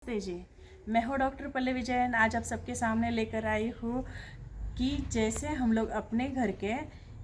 नमस्ते जी। मैं हूँ डॉक्टर पल्लवी जैन। आज आप सबके सामने लेकर आई हूँ कि जैसे हम लोग अपने घर के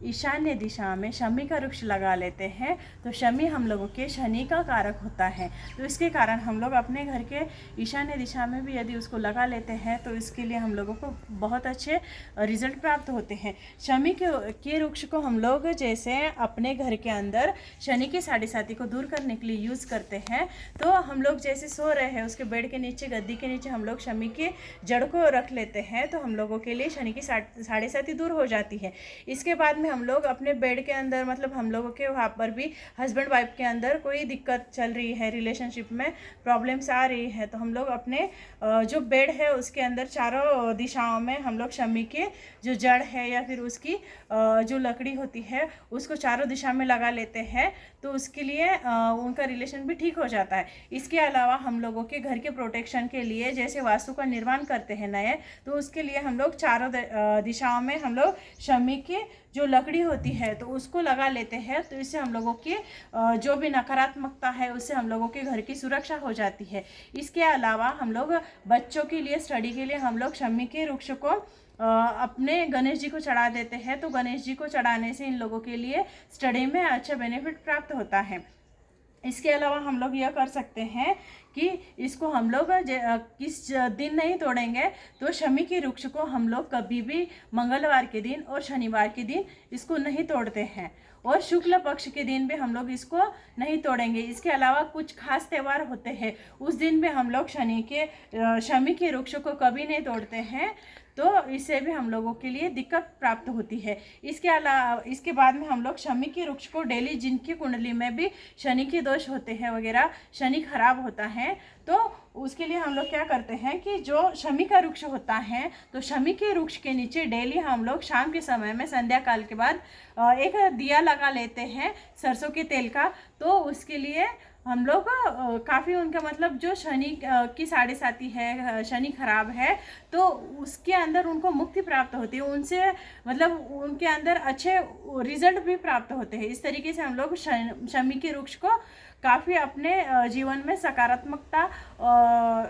ईशान्य दिशा में शमी का वृक्ष लगा लेते हैं तो शमी हम लोगों के शनि का कारक होता है। तो इसके कारण हम लोग अपने घर के ईशान्य दिशा में भी यदि उसको लगा लेते हैं तो इसके लिए हम लोगों को बहुत अच्छे रिजल्ट प्राप्त होते हैं। शमी के वृक्ष को हम लोग जैसे अपने घर के अंदर शनि की साढ़े साती को दूर करने के लिए यूज़ करते हैं। तो हम लोग जैसे सो रहे हैं उसके बेड के नीचे, गद्दी के नीचे हम लोग शमी के जड़ को रख लेते हैं तो हम लोगों के लिए शनि की साढ़े साती दूर हो जाती है। इसके बाद में हम लोग अपने बेड के अंदर, मतलब हम लोगों के वहाँ पर भी हस्बैंड वाइफ के अंदर कोई दिक्कत चल रही है, रिलेशनशिप में प्रॉब्लम्स आ रही है, तो हम लोग अपने जो बेड है उसके अंदर चारों दिशाओं में हम लोग शमी के जो जड़ है या फिर उसकी जो लकड़ी होती है उसको चारों दिशा में लगा लेते हैं तो उसके लिए उनका रिलेशन भी ठीक हो जाता है। इसके अलावा हम लोगों के घर के प्रोटेक्शन के लिए जैसे वास्तु का निर्माण करते हैं नए, तो उसके लिए हम लोग चारों दिशाओं में हम लोग शमी की जो लकड़ी होती है तो उसको लगा लेते हैं। तो इससे हम लोगों की जो भी नकारात्मकता है उससे हम लोगों के घर की सुरक्षा हो जाती है। इसके अलावा हम लोग बच्चों के लिए, स्टडी के लिए हम लोग शमी के वृक्ष को अपने गणेश जी को चढ़ा देते हैं। तो गणेश जी को चढ़ाने से इन लोगों के लिए स्टडी में अच्छा बेनिफिट प्राप्त होता है। इसके अलावा हम लोग यह कर सकते हैं कि इसको हम लोग किस दिन नहीं तोड़ेंगे तो शमी के वृक्ष को हम लोग कभी भी मंगलवार के दिन और शनिवार के दिन इसको नहीं तोड़ते हैं और शुक्ल पक्ष के दिन भी हम लोग इसको नहीं तोड़ेंगे। इसके अलावा कुछ खास त्यौहार होते हैं उस दिन भी हम लोग शमी के वृक्ष को कभी नहीं तोड़ते हैं, तो इससे भी हम लोगों के लिए दिक्कत प्राप्त होती है। इसके बाद में हम लोग शमी के वृक्ष को डेली, जिनकी कुंडली में भी शनि के दोष होते हैं वगैरह, शनि खराब होता है, तो उसके लिए हम लोग क्या करते हैं कि जो शमी का वृक्ष होता है तो शमी के वृक्ष के नीचे डेली हम लोग शाम के समय में, संध्या काल के बाद एक दिया लगा लेते हैं सरसों के तेल का। तो उसके लिए हम लोग काफ़ी उनका, मतलब जो शनि की साढ़े साती है, शनि खराब है, तो उसके अंदर उनको मुक्ति प्राप्त होती है, उनसे मतलब उनके अंदर अच्छे रिजल्ट भी प्राप्त होते हैं। इस तरीके से हम लोग शमी के वृक्ष को काफ़ी अपने जीवन में सकारात्मकता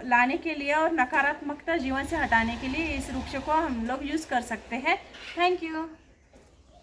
लाने के लिए और नकारात्मकता जीवन से हटाने के लिए इस वृक्ष को हम लोग यूज़ कर सकते हैं। Thank you.